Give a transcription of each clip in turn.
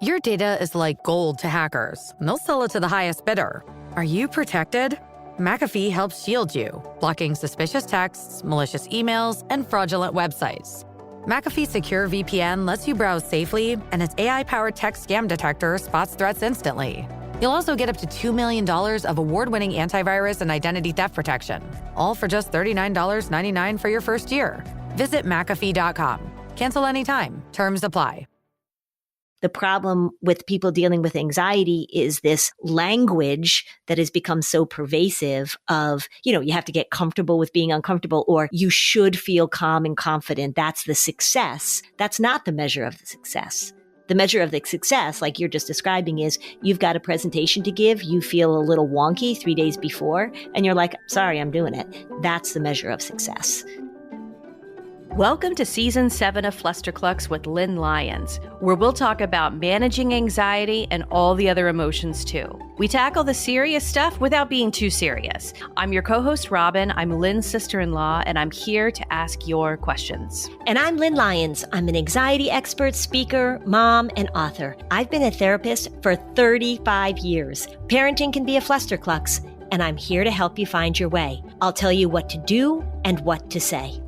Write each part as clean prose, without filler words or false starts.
Your data is like gold to hackers, and they'll sell it to the highest bidder. Are you protected? McAfee helps shield you, blocking suspicious texts, malicious emails, and fraudulent websites. McAfee Secure VPN lets you browse safely, and its AI-powered text scam detector spots threats instantly. You'll also get up to $2 million of award-winning antivirus and identity theft protection, all for just $39.99 for your first year. Visit McAfee.com. Cancel anytime. Terms apply. The problem with people dealing with anxiety is this language that has become so pervasive of, you have to get comfortable with being uncomfortable, or you should feel calm and confident. That's the success. That's not the measure of the success. The measure of the success, like you're just describing, is you've got a presentation to give, you feel a little wonky 3 days before, and you're like, sorry, I'm doing it. That's the measure of success. Welcome to Season 7 of Flusterclux with Lynn Lyons, where we'll talk about managing anxiety and all the other emotions too. We tackle the serious stuff without being too serious. I'm your co-host, Robin. I'm Lynn's sister-in-law, and I'm here to ask your questions. And I'm Lynn Lyons. I'm an anxiety expert, speaker, mom, and author. I've been a therapist for 35 years. Parenting can be a flusterclux, and I'm here to help you find your way. I'll tell you what to do and what to say.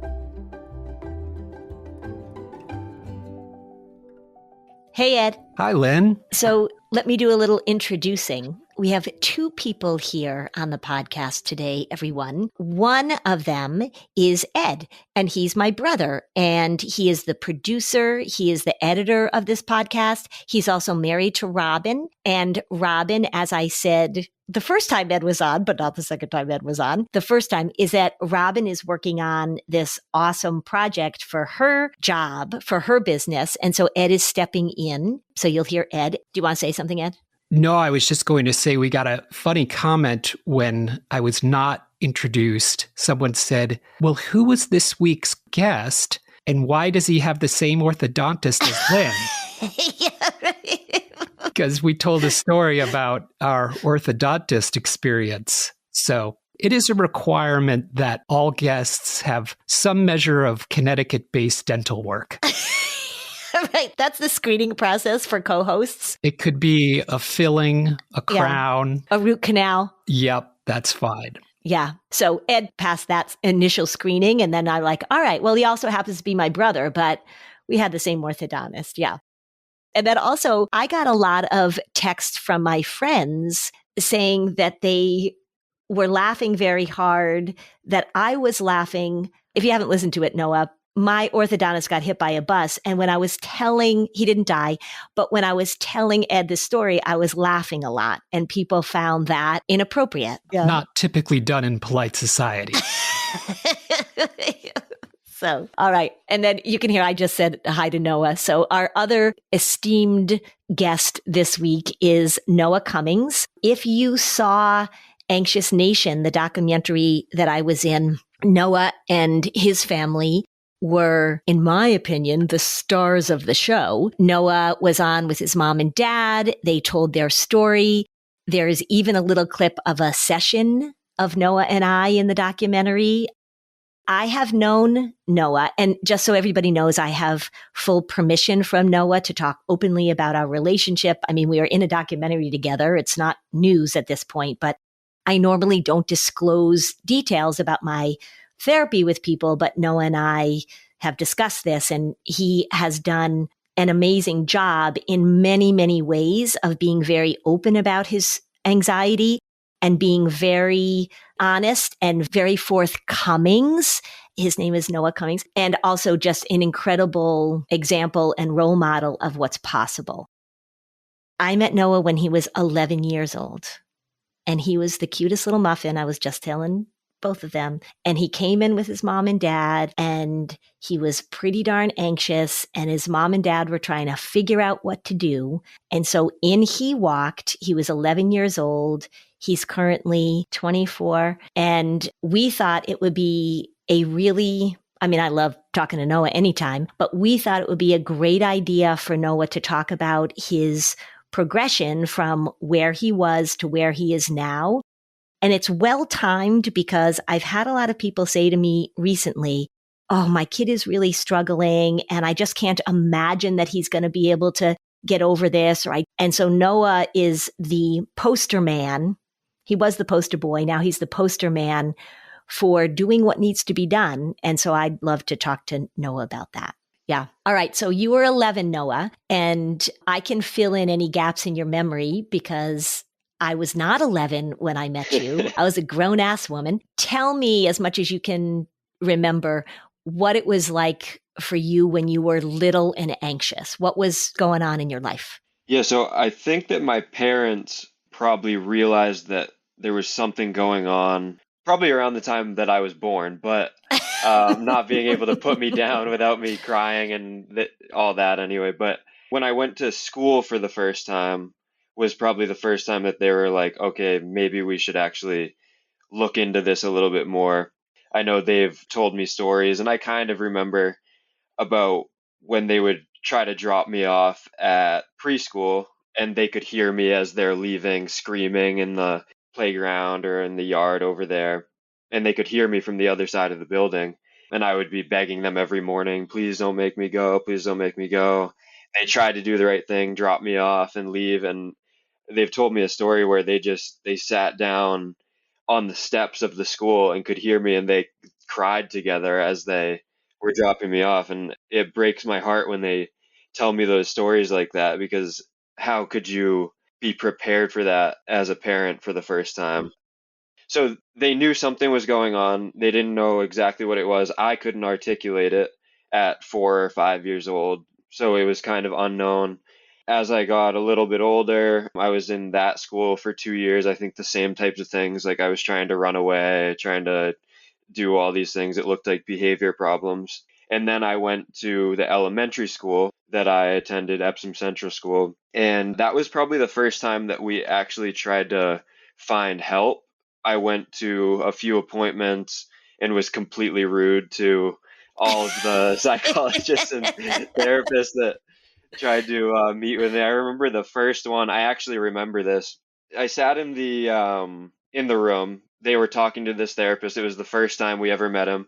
Hey, Ed. Hi, Lynn. So let me do a little introducing. We have two people here on the podcast today, everyone. One of them is Ed, and he's my brother, and he is the producer. He is the editor of this podcast. He's also married to Robin, and Robin, as I said, the first time Ed was on, but not the second time Ed was on. The first time is that Robin is working on this awesome project for her job, for her business. And so Ed is stepping in. So you'll hear Ed. Do you want to say something, Ed? No, I was just going to say we got a funny comment when I was not introduced. Someone said, well, who was this week's guest? And why does he have the same orthodontist as Lynn? Yeah, right. Because we told a story about our orthodontist experience. So it is a requirement that all guests have some measure of Connecticut-based dental work. Right. That's the screening process for co-hosts. It could be a filling, a crown. A root canal. Yep, that's fine. Yeah. So Ed passed that initial screening, and then I'm like, all right, well, he also happens to be my brother, but we had the same orthodontist. Yeah. And then also, I got a lot of texts from my friends saying that they were laughing very hard, that I was laughing. If you haven't listened to it, Noah, my orthodontist got hit by a bus. And when I was he didn't die, but when I was telling Ed the story, I was laughing a lot. And people found that inappropriate. Yeah. Not typically done in polite society. So, all right. And then you can hear I just said hi to Noah. So our other esteemed guest this week is Noah Cummings. If you saw Anxious Nation, the documentary that I was in, Noah and his family were, in my opinion, the stars of the show. Noah was on with his mom and dad. They told their story. There's even a little clip of a session of Noah and I in the documentary. I have known Noah, and just so everybody knows, I have full permission from Noah to talk openly about our relationship. I mean, we are in a documentary together. It's not news at this point, but I normally don't disclose details about my therapy with people, but Noah and I have discussed this, and he has done an amazing job in many, many ways of being very open about his anxiety and being very honest and very forthcoming. His name is Noah Cummings, and also just an incredible example and role model of what's possible. I met Noah when he was 11 years old, and he was the cutest little muffin. I was just telling both of them. And he came in with his mom and dad, and he was pretty darn anxious, and his mom and dad were trying to figure out what to do. And so in he walked. He was 11 years old. He's currently 24. And we thought it would be I love talking to Noah anytime, but we thought it would be a great idea for Noah to talk about his progression from where he was to where he is now. And it's well timed because I've had a lot of people say to me recently, oh, my kid is really struggling, and I just can't imagine that he's going to be able to get over this. And so Noah is the poster man. He was the poster boy. Now he's the poster man for doing what needs to be done. And so I'd love to talk to Noah about that. Yeah. All right. So you were 11, Noah, and I can fill in any gaps in your memory because I was not 11 when I met you. I was a grown-ass woman. Tell me, as much as you can remember, what it was like for you when you were little and anxious. What was going on in your life? Yeah, so I think that my parents probably realized that there was something going on probably around the time that I was born, but not being able to put me down without me crying and all that anyway. But when I went to school for the first time was probably the first time that they were like, okay, maybe we should actually look into this a little bit more. I know they've told me stories, and I kind of remember about when they would try to drop me off at preschool and they could hear me as they're leaving screaming in the playground or in the yard over there. And they could hear me from the other side of the building. And I would be begging them every morning, please don't make me go. Please don't make me go. They tried to do the right thing, drop me off and leave. And they've told me a story where they sat down on the steps of the school and could hear me and they cried together as they were dropping me off. And it breaks my heart when they tell me those stories like that, because how could you be prepared for that as a parent for the first time? So they knew something was going on. They didn't know exactly what it was. I couldn't articulate it at 4 or 5 years old. So it was kind of unknown. As I got a little bit older, I was in that school for 2 years. I think the same types of things, like I was trying to run away, trying to do all these things. It looked like behavior problems. And then I went to the elementary school that I attended, Epsom Central School. And that was probably the first time that we actually tried to find help. I went to a few appointments and was completely rude to all of the psychologists and therapists that tried to meet with me. I remember the first one. I actually remember this. I sat in the room. They were talking to this therapist. It was the first time we ever met him,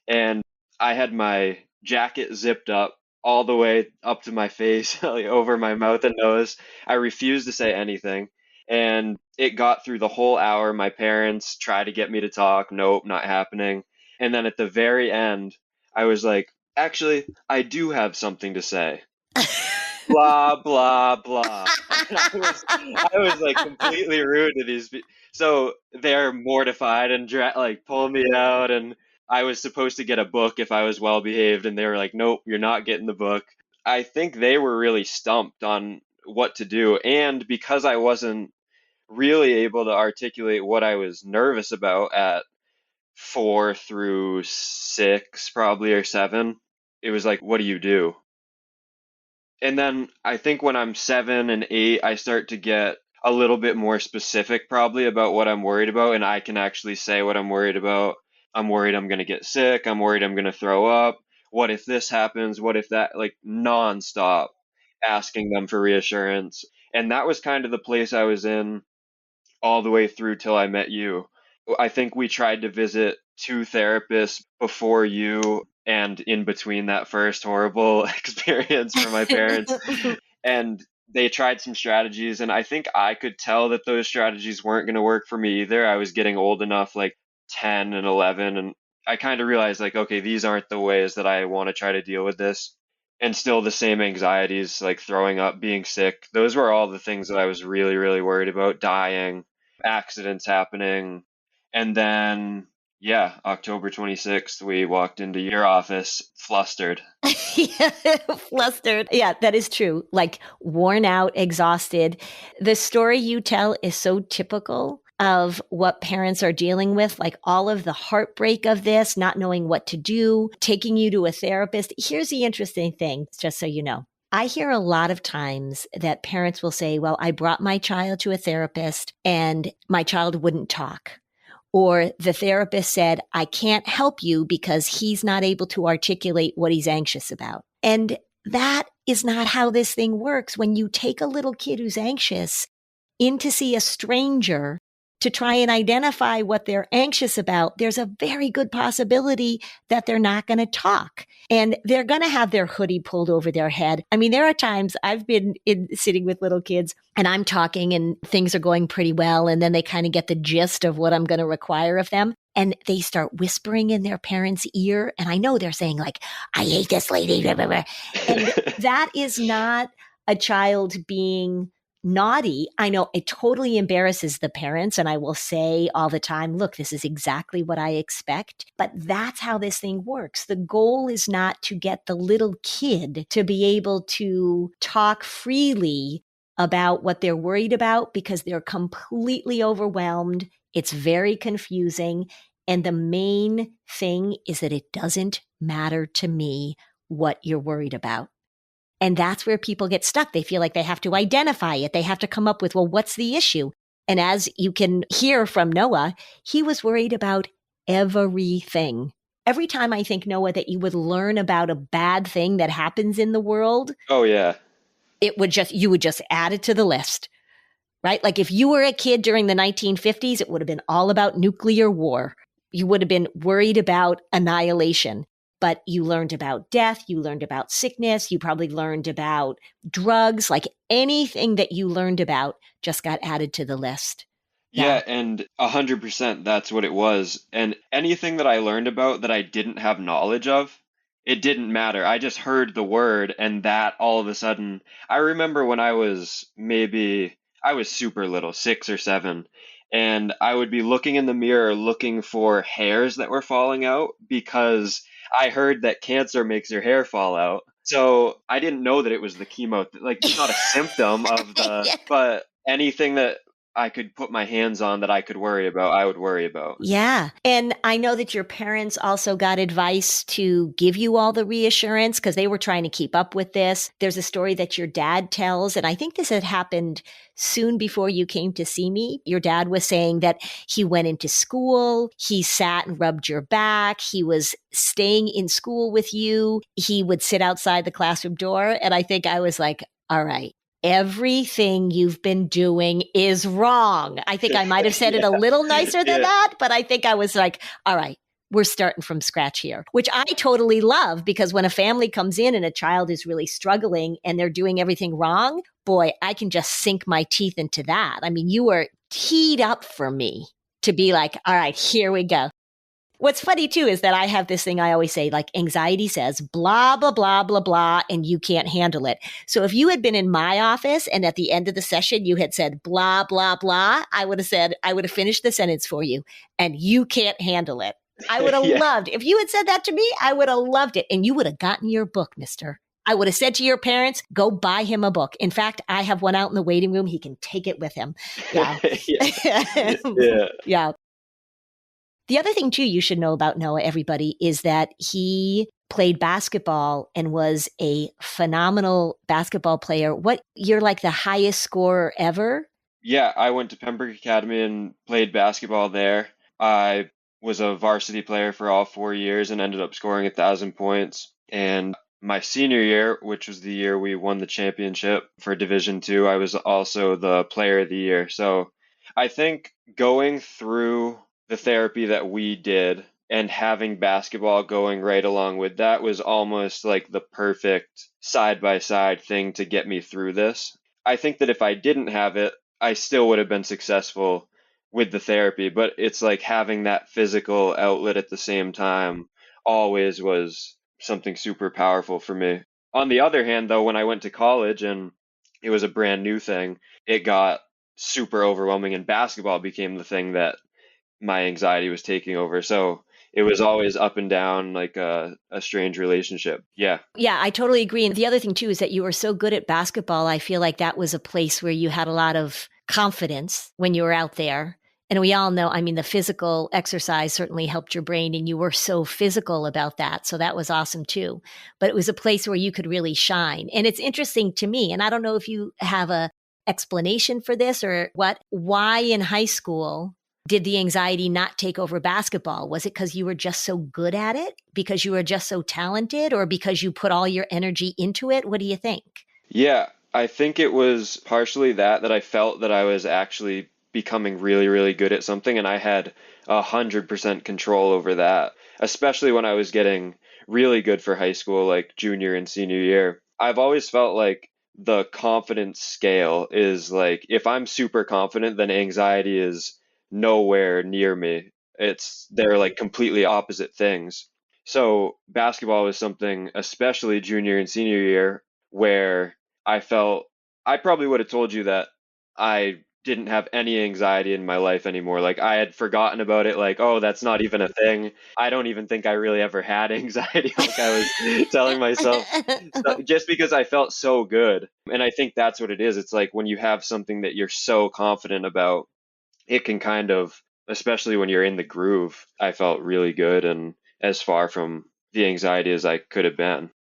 and I had my jacket zipped up all the way up to my face, like over my mouth and nose. I refused to say anything, and it got through the whole hour. My parents tried to get me to talk. Nope, not happening. And then at the very end, I was like, actually, I do have something to say. Blah blah blah. And I was like completely rude to these people. So they're mortified and like pull me out, and I was supposed to get a book if I was well behaved, and they were like, nope, you're not getting the book. I think they were really stumped on what to do, and because I wasn't really able to articulate what I was nervous about at 4 through 6 probably, or 7, it was like, what do you do? And then I think when I'm 7 and 8, I start to get a little bit more specific probably about what I'm worried about. And I can actually say what I'm worried about. I'm worried I'm going to get sick. I'm worried I'm going to throw up. What if this happens? What if that, like nonstop asking them for reassurance. And that was kind of the place I was in all the way through till I met you. I think we tried to visit 2 therapists before you and in between that first horrible experience for my parents. And they tried some strategies, and I think I could tell that those strategies weren't going to work for me either. I was getting old enough, like 10 and 11, and I kind of realized like, okay, these aren't the ways that I want to try to deal with this. And still the same anxieties, like throwing up, being sick. Those were all the things that I was really, really worried about. Dying, accidents happening. And then, yeah, October 26th, we walked into your office flustered. Yeah, flustered. Yeah, that is true. Like worn out, exhausted. The story you tell is so typical of what parents are dealing with, like all of the heartbreak of this, not knowing what to do, taking you to a therapist. Here's the interesting thing, just so you know. I hear a lot of times that parents will say, well, I brought my child to a therapist and my child wouldn't talk. Or the therapist said, I can't help you because he's not able to articulate what he's anxious about. And that is not how this thing works. When you take a little kid who's anxious in to see a stranger, to try and identify what they're anxious about, there's a very good possibility that they're not going to talk and they're going to have their hoodie pulled over their head. I mean, there are times I've been sitting with little kids and I'm talking and things are going pretty well. And then they kind of get the gist of what I'm going to require of them. And they start whispering in their parents' ear. And I know they're saying like, I hate this lady. Blah, blah, blah. And that is not a child being naughty. I know it totally embarrasses the parents. And I will say all the time, look, this is exactly what I expect. But that's how this thing works. The goal is not to get the little kid to be able to talk freely about what they're worried about because they're completely overwhelmed. It's very confusing. And the main thing is that it doesn't matter to me what you're worried about. And that's where people get stuck. They feel like they have to identify it. They have to come up with, well, what's the issue? And as you can hear from Noah, he was worried about everything. Every time I think, Noah, that you would learn about a bad thing that happens in the world. Oh, yeah. You would just add it to the list, right? Like if you were a kid during the 1950s, it would have been all about nuclear war. You would have been worried about annihilation. But you learned about death, you learned about sickness, you probably learned about drugs, like anything that you learned about just got added to the list. Yeah, and 100% that's what it was. And anything that I learned about that I didn't have knowledge of, it didn't matter. I just heard the word and that all of a sudden, I remember when I was super little, 6 or 7, and I would be looking in the mirror looking for hairs that were falling out because I heard that cancer makes your hair fall out. So I didn't know that it was the chemo. Like, it's not a symptom of the, but anything that I could put my hands on that I could worry about, I would worry about. Yeah. And I know that your parents also got advice to give you all the reassurance because they were trying to keep up with this. There's a story that your dad tells, and I think this had happened soon before you came to see me. Your dad was saying that he went into school, he sat and rubbed your back, he was staying in school with you, he would sit outside the classroom door. And I think I was like, all right. Everything you've been doing is wrong. I think I might have said it a little nicer than that, but I think I was like, all right, we're starting from scratch here, which I totally love because when a family comes in and a child is really struggling and they're doing everything wrong, boy, I can just sink my teeth into that. I mean, you were teed up for me to be like, all right, here we go. What's funny too is that I have this thing I always say, like anxiety says blah, blah, blah, blah, blah, and you can't handle it. So if you had been in my office and at the end of the session, you had said blah, blah, blah, I would have finished the sentence for you and you can't handle it. I would have loved, if you had said that to me, I would have loved it. And you would have gotten your book, mister. I would have said to your parents, go buy him a book. In fact, I have one out in the waiting room. He can take it with him. Yeah. Yeah. The other thing, too, you should know about Noah, everybody, is that he played basketball and was a phenomenal basketball player. You're like the highest scorer ever? Yeah, I went to Pembroke Academy and played basketball there. I was a varsity player for all 4 years and ended up scoring 1,000 points. And my senior year, which was the year we won the championship for Division II, I was also the player of the year. So I think going through the therapy that we did and having basketball going right along with that was almost like the perfect side-by-side thing to get me through this. I think that if I didn't have it, I still would have been successful with the therapy, but it's like having that physical outlet at the same time always was something super powerful for me. On the other hand, though, when I went to college and it was a brand new thing, it got super overwhelming and basketball became the thing that my anxiety was taking over. So it was always up and down, like a strange relationship. Yeah. Yeah, I totally agree. And the other thing too is that you were so good at basketball. I feel like that was a place where you had a lot of confidence when you were out there. And we all know, I mean, the physical exercise certainly helped your brain and you were so physical about that. So that was awesome too. But it was a place where you could really shine. And it's interesting to me, and I don't know if you have a explanation for this or what, why in high school did the anxiety not take over basketball? Was it because you were just so good at it? Because you were just so talented? Or because you put all your energy into it? What do you think? Yeah, I think it was partially that I felt that I was actually becoming really, really good at something, and I had 100% control over that, especially when I was getting really good for high school, like junior and senior year. I've always felt like the confidence scale is like, if I'm super confident, then anxiety is nowhere near me. They're like completely opposite things. So basketball was something, especially junior and senior year, where I felt I probably would have told you that I didn't have any anxiety in my life anymore. Like I had forgotten about it, like, oh, that's not even a thing. I don't even think I really ever had anxiety, like I was telling myself. So, just because I felt so good. And I think that's what it is. It's like when you have something that you're so confident about, it can kind of, especially when you're in the groove, I felt really good and as far from the anxiety as I could have been.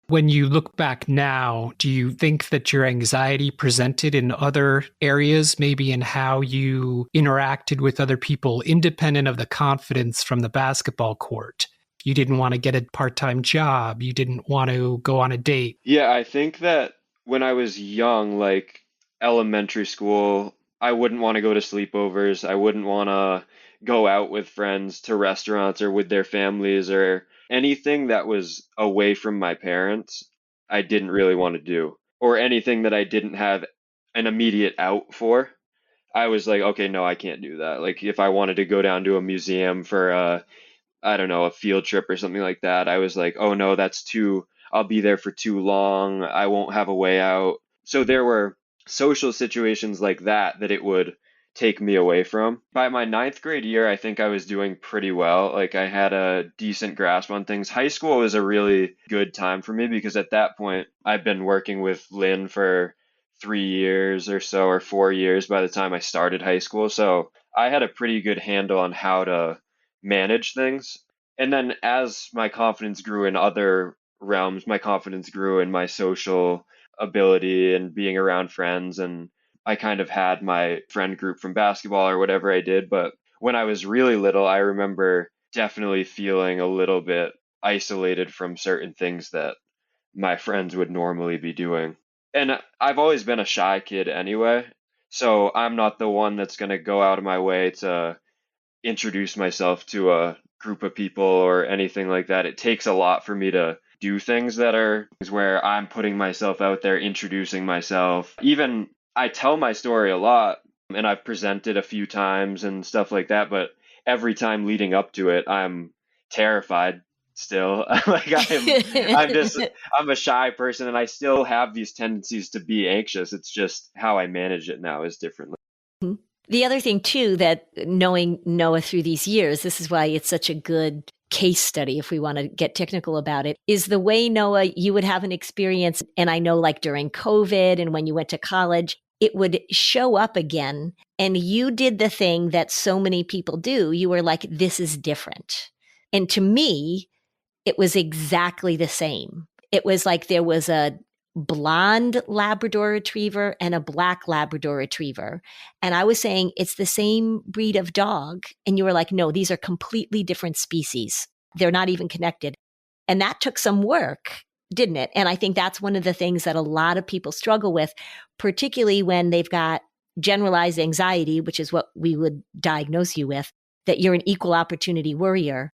When you look back now, do you think that your anxiety presented in other areas, maybe in how you interacted with other people, independent of the confidence from the basketball court? You didn't want to get a part-time job. You didn't want to go on a date. Yeah, I think that when I was young, like elementary school, I wouldn't want to go to sleepovers. I wouldn't want to go out with friends to restaurants or with their families or anything that was away from my parents. I didn't really want to do, or anything that I didn't have an immediate out for. I was like, okay, no, I can't do that. Like if I wanted to go down to a museum for I don't know, a field trip or something like that, I was like, oh no, I'll be there for too long. I won't have a way out. So there were social situations like that that it would take me away from. By my ninth grade year, I think I was doing pretty well. Like I had a decent grasp on things. High school was a really good time for me because at that point, I'd been working with Lynn for 3 years or so, or 4 years by the time I started high school. So I had a pretty good handle on how to manage things. And then as my confidence grew in other realms, my confidence grew in my social ability and being around friends. And I kind of had my friend group from basketball or whatever I did. But when I was really little, I remember definitely feeling a little bit isolated from certain things that my friends would normally be doing. And I've always been a shy kid anyway. So I'm not the one that's going to go out of my way to introduce myself to a group of people or anything like that. It takes a lot for me to do things that are where I'm putting myself out there, introducing myself. Even I tell my story a lot and I've presented a few times and stuff like that, but every time leading up to it, I'm terrified still. Like I'm a shy person and I still have these tendencies to be anxious. It's just how I manage it now is differently. The other thing, too, that knowing Noah through these years, this is why it's such a good case study, if we want to get technical about it, is the way, Noah, you would have an experience. And I know like during COVID and when you went to college, it would show up again. And you did the thing that so many people do. You were like, this is different. And to me, it was exactly the same. It was like there was a blonde Labrador retriever and a black Labrador retriever. And I was saying, it's the same breed of dog. And you were like, no, these are completely different species. They're not even connected. And that took some work, didn't it? And I think that's one of the things that a lot of people struggle with, particularly when they've got generalized anxiety, which is what we would diagnose you with, that you're an equal opportunity worrier,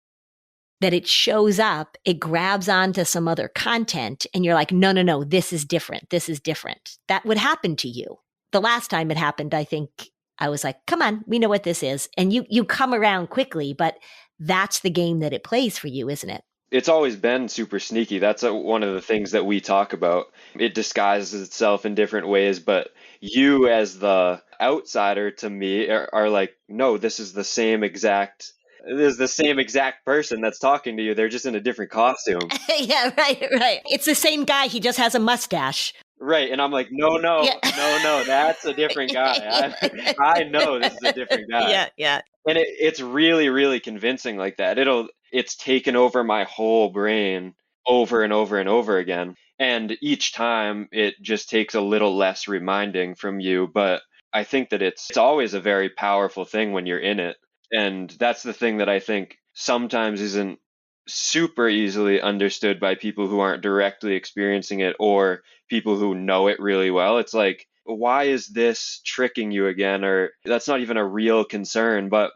that it shows up, it grabs onto some other content, and you're like, no, this is different. This is different. That would happen to you. The last time it happened, I think I was like, come on, we know what this is. And you come around quickly, but that's the game that it plays for you, isn't it? It's always been super sneaky. That's one of the things that we talk about. It disguises itself in different ways, but you as the outsider to me are like, no, this is the same exact person that's talking to you. They're just in a different costume. Yeah, right. It's the same guy. He just has a mustache. Right. And I'm like, no, Yeah. no, that's a different guy. I know this is a different guy. Yeah. And it's really, really convincing like that. It's taken over my whole brain over and over and over again. And each time it just takes a little less reminding from you. But I think that it's always a very powerful thing when you're in it. And that's the thing that I think sometimes isn't super easily understood by people who aren't directly experiencing it or people who know it really well. It's like why is this tricking you again? Or that's not even a real concern. But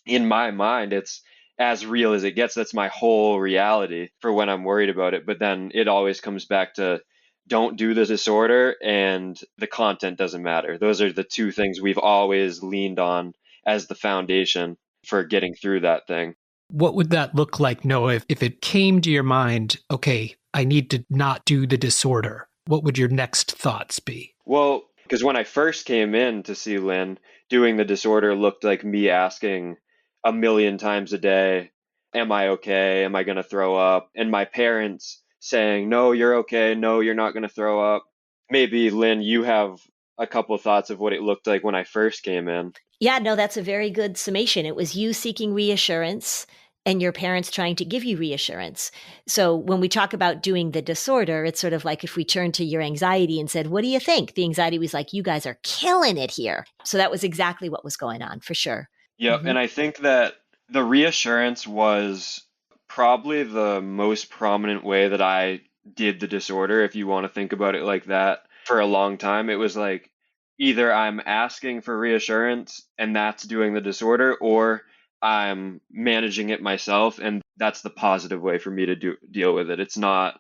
in my mind, it's as real as it gets. That's my whole reality for when I'm worried about it. But then it always comes back to don't do the disorder and the content doesn't matter. Those are the two things we've always leaned on as the foundation for getting through that thing. What would that look like, Noah, if it came to your mind, okay, I need to not do the disorder? What would your next thoughts be? Well, because when I first came in to see Lynn, doing the disorder looked like me asking a million times a day, am I okay? Am I going to throw up? And my parents saying, no, you're okay. No, you're not going to throw up. Maybe, Lynn, you have a couple of thoughts of what it looked like when I first came in. Yeah, no, that's a very good summation. It was you seeking reassurance and your parents trying to give you reassurance. So when we talk about doing the disorder, it's sort of like if we turned to your anxiety and said, what do you think? The anxiety was like, you guys are killing it here. So that was exactly what was going on for sure. Yep. And I think that the reassurance was probably the most prominent way that I did the disorder, if you want to think about it like that. For a long time, it was like either I'm asking for reassurance and that's doing the disorder, or I'm managing it myself, and that's the positive way for me to deal with it. It's not,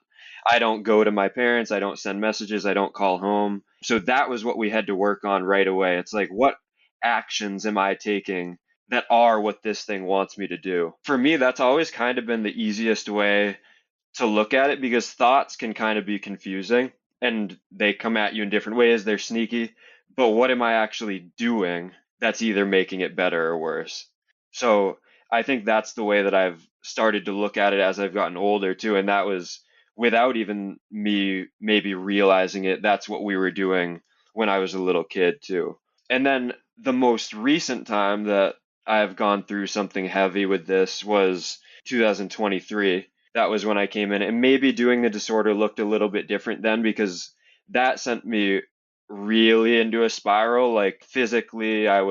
I don't go to my parents, I don't send messages, I don't call home. So that was what we had to work on right away. It's like, what actions am I taking that are what this thing wants me to do? For me, that's always kind of been the easiest way to look at it, because thoughts can kind of be confusing and they come at you in different ways. They're sneaky. But what am I actually doing that's either making it better or worse? So I think that's the way that I've started to look at it as I've gotten older too. And that was without even me maybe realizing it. That's what we were doing when I was a little kid too. And then the most recent time that I've gone through something heavy with this was 2023. That was when I came in, and maybe doing the disorder looked a little bit different then, because that sent me really into a spiral. Like physically, I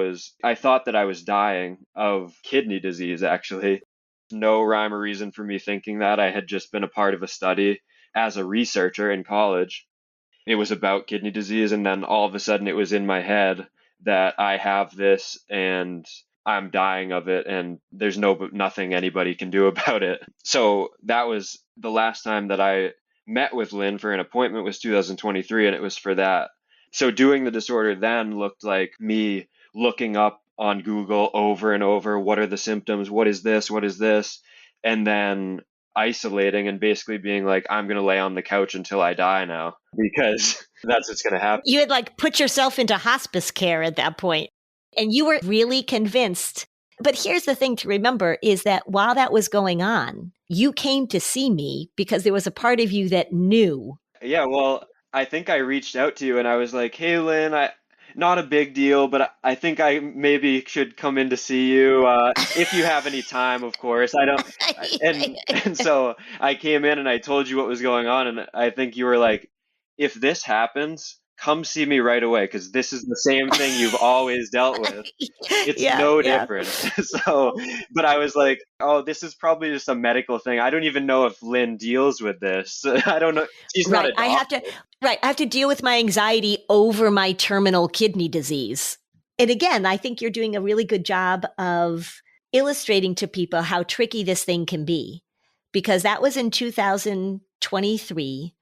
thought that I was dying of kidney disease, actually. No rhyme or reason for me thinking that. I had just been a part of a study as a researcher in college. It was about kidney disease, and then all of a sudden it was in my head that I have this and I'm dying of it, and there's nothing anybody can do about it. So that was the last time that I met with Lynn for an appointment, was 2023, and it was for that. So doing the disorder then looked like me looking up on Google over and over, what are the symptoms? What is this? What is this? And then isolating and basically being like, I'm going to lay on the couch until I die now, because that's what's going to happen. You had like put yourself into hospice care at that point, and you were really convinced. But here's the thing to remember is that while that was going on, you came to see me because there was a part of you that knew. Yeah, well, I think I reached out to you and I was like, hey, Lynn, not a big deal, but I think I maybe should come in to see you if you have any time, of course. I don't, and so I came in and I told you what was going on, and I think you were like, if this happens, come see me right away, because this is the same thing you've always dealt with. It's no different. So, but I was like, oh, this is probably just a medical thing. I don't even know if Lynn deals with this. I don't know. She's not a doctor. I have to deal with my anxiety over my terminal kidney disease. And again, I think you're doing a really good job of illustrating to people how tricky this thing can be, because that was in 2023.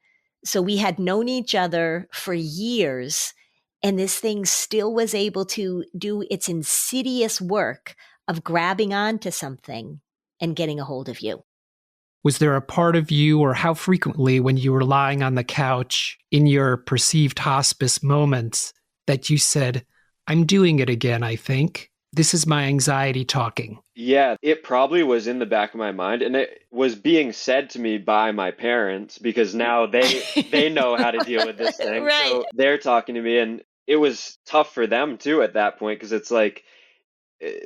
So we had known each other for years, and this thing still was able to do its insidious work of grabbing onto something and getting a hold of you. Was there a part of you, or how frequently when you were lying on the couch in your perceived hospice moments, that you said, I'm doing it again, I think. This is my anxiety talking? Yeah, it probably was in the back of my mind, and it was being said to me by my parents, because now they know how to deal with this thing. Right. So they're talking to me, and it was tough for them too at that point, because it's like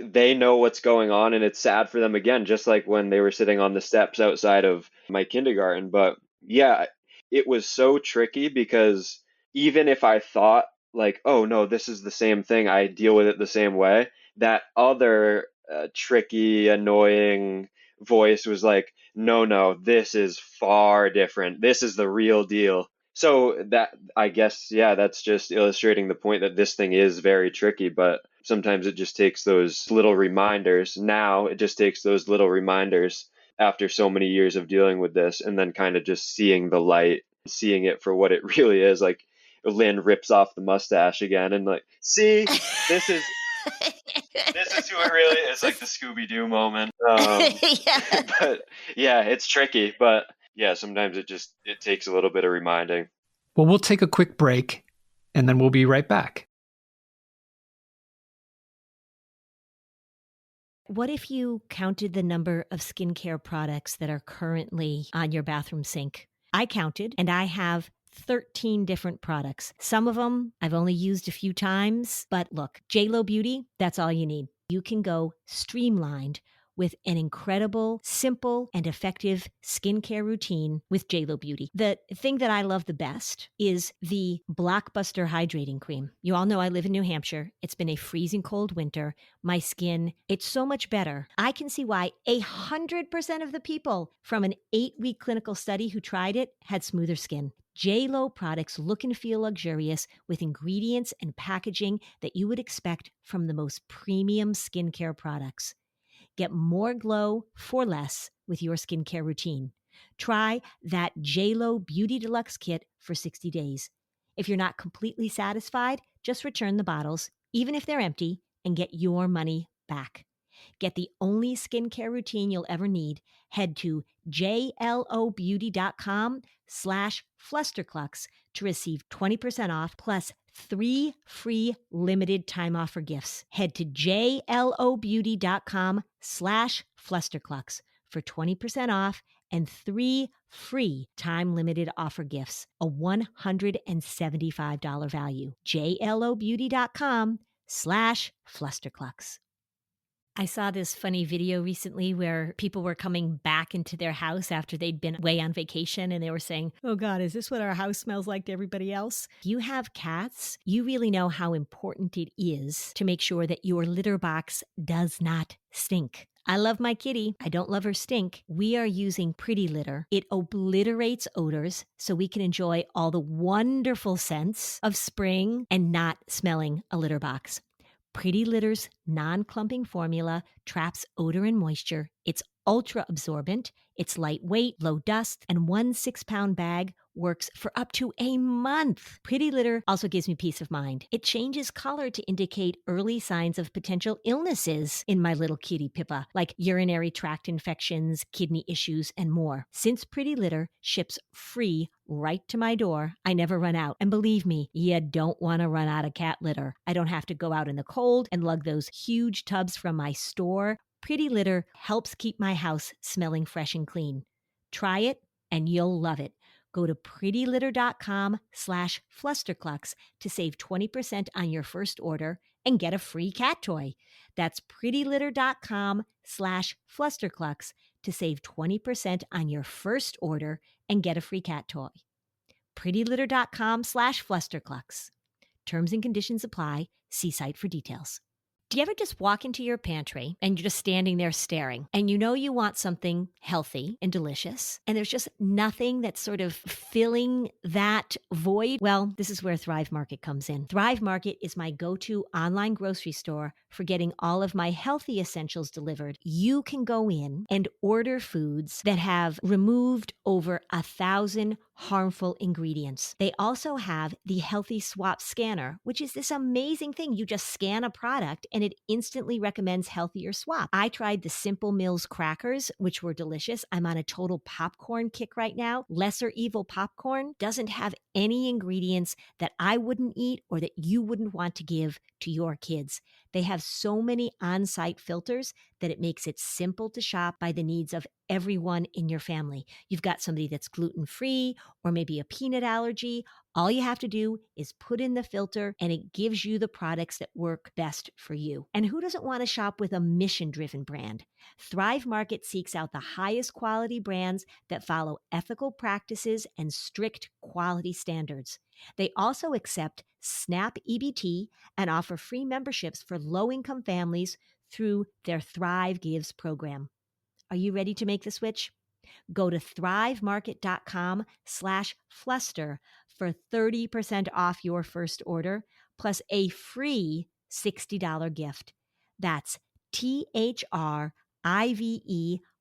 they know what's going on, and it's sad for them again, just like when they were sitting on the steps outside of my kindergarten. But yeah, it was so tricky, because even if I thought like, oh no, this is the same thing, I deal with it the same way, that other tricky, annoying voice was like, no, this is far different. This is the real deal. So that, I guess, yeah, that's just illustrating the point that this thing is very tricky, but sometimes it just takes those little reminders. Now it just takes those little reminders after so many years of dealing with this, and then kind of just seeing the light, seeing it for what it really is. Like Lynn rips off the mustache again and like, see, this is who it really is, like the Scooby-Doo moment. Yeah. But yeah, it's tricky, but yeah, sometimes it takes a little bit of reminding. Well, we'll take a quick break and then we'll be right back. What if you counted the number of skincare products that are currently on your bathroom sink? I counted, and I have 13 different products. Some of them I've only used a few times, but look, JLo Beauty, that's all you need. You can go streamlined with an incredible, simple, and effective skincare routine with JLo Beauty. The thing that I love the best is the Blockbuster Hydrating Cream. You all know I live in New Hampshire. It's been a freezing cold winter. My skin, it's so much better. I can see why 100% of the people from an 8-week clinical study who tried it had smoother skin. JLo products look and feel luxurious with ingredients and packaging that you would expect from the most premium skincare products. Get more glow for less with your skincare routine. Try that JLo Beauty Deluxe Kit for 60 days. If you're not completely satisfied, just return the bottles, even if they're empty, and get your money back. Get the only skincare routine you'll ever need. Head to jlobeauty.com/Flusterclux to receive 20% off plus 3 free limited time offer gifts. Head to jlobeauty.com/Flusterclux for 20% off and 3 free time limited offer gifts, a $175 value. jlobeauty.com/Flusterclux. I saw this funny video recently where people were coming back into their house after they'd been away on vacation and they were saying, "Oh God, is this what our house smells like to everybody else?" If you have cats, you really know how important it is to make sure that your litter box does not stink. I love my kitty. I don't love her stink. We are using Pretty Litter. It obliterates odors so we can enjoy all the wonderful scents of spring and not smelling a litter box. Pretty Litter's non-clumping formula traps odor and moisture. It's ultra absorbent, it's lightweight, low dust, and 1 6-pound bag works for up to a month. Pretty Litter also gives me peace of mind. It changes color to indicate early signs of potential illnesses in my little kitty Pippa, like urinary tract infections, kidney issues, and more. Since Pretty Litter ships free right to my door, I never run out. And believe me, you don't want to run out of cat litter. I don't have to go out in the cold and lug those huge tubs from my store. Pretty Litter helps keep my house smelling fresh and clean. Try it and you'll love it. Go to prettylitter.com/Flusterclux to save 20% on your first order and get a free cat toy. That's prettylitter.com/Flusterclux to save 20% on your first order and get a free cat toy. prettylitter.com/Flusterclux. Terms and conditions apply. See site for details. Do you ever just walk into your pantry and you're just standing there staring and you know you want something healthy and delicious and there's just nothing that's sort of filling that void? Well, this is where Thrive Market comes in. Thrive Market is my go-to online grocery store for getting all of my healthy essentials delivered. You can go in and order foods that have removed over 1,000 harmful ingredients. They also have the Healthy Swap Scanner, which is this amazing thing. You just scan a product and it instantly recommends healthier swap. I tried the Simple Mills crackers, which were delicious. I'm on a total popcorn kick right now. Lesser Evil popcorn doesn't have any ingredients that I wouldn't eat or that you wouldn't want to give to your kids. They have so many on-site filters that it makes it simple to shop by the needs of everyone in your family. You've got somebody that's gluten-free or maybe a peanut allergy. All you have to do is put in the filter and it gives you the products that work best for you. And who doesn't want to shop with a mission-driven brand? Thrive Market seeks out the highest quality brands that follow ethical practices and strict quality standards. They also accept SNAP EBT and offer free memberships for low-income families through their Thrive Gives program. Are you ready to make the switch? Go to thrivemarket.com/fluster for 30% off your first order, plus a free $60 gift. That's THRIVE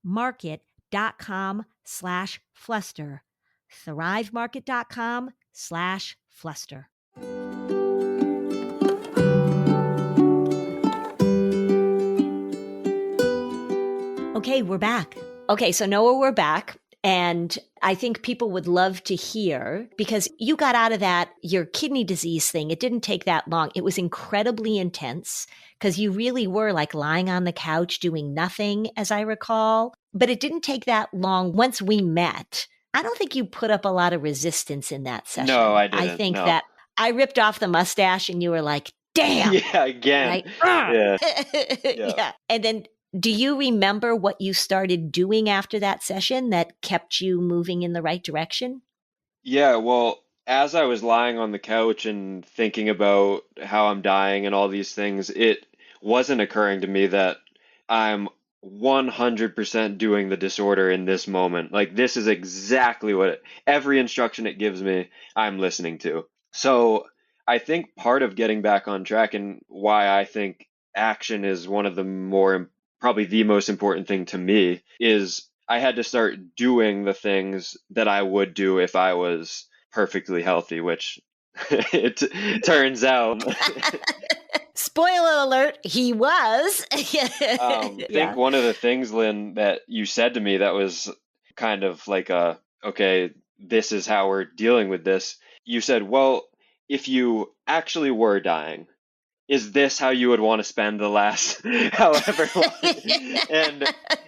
market.com/fluster. thrivemarket.com/fluster. Okay, we're back. Okay, so Noah, we're back. And I think people would love to hear, because you got out of that, your kidney disease thing. It didn't take that long. It was incredibly intense because you really were like lying on the couch doing nothing, as I recall. But it didn't take that long. Once we met, I don't think you put up a lot of resistance in that session. No, I didn't. I think No. that I ripped off the mustache and you were like, damn. Yeah, again. Right? Yeah. Yeah. And then do you remember what you started doing after that session that kept you moving in the right direction? Yeah, well, as I was lying on the couch and thinking about how I'm dying and all these things, it wasn't occurring to me that I'm 100% doing the disorder in this moment. Like, this is exactly every instruction it gives me, I'm listening to. So I think part of getting back on track, and why I think action is one of the probably the most important thing to me, is I had to start doing the things that I would do if I was perfectly healthy, which it turns out. Spoiler alert, he was. I think one of the things, Lynn, that you said to me that was kind of like okay, this is how we're dealing with this. You said, well, if you actually were dying, is this how you would want to spend the last however long?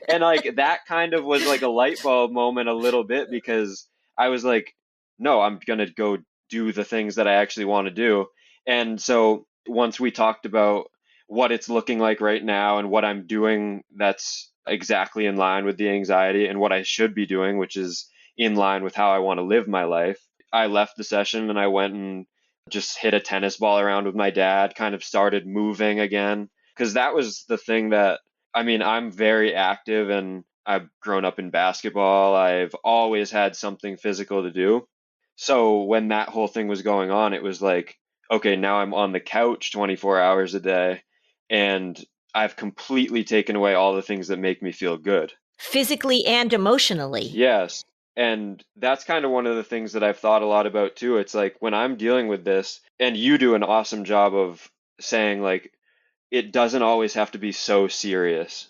And like that kind of was like a light bulb moment a little bit, because I was like, no, I'm gonna go do the things that I actually want to do. And so once we talked about what it's looking like right now and what I'm doing that's exactly in line with the anxiety and what I should be doing, which is in line with how I want to live my life, I left the session and I went and just hit a tennis ball around with my dad, kind of started moving again. Because that was the thing that, I mean, I'm very active and I've grown up in basketball. I've always had something physical to do. So when that whole thing was going on, it was like, okay, now I'm on the couch 24 hours a day and I've completely taken away all the things that make me feel good. Physically and emotionally. Yes. And that's kind of one of the things that I've thought a lot about too. It's like when I'm dealing with this, and you do an awesome job of saying, like, it doesn't always have to be so serious.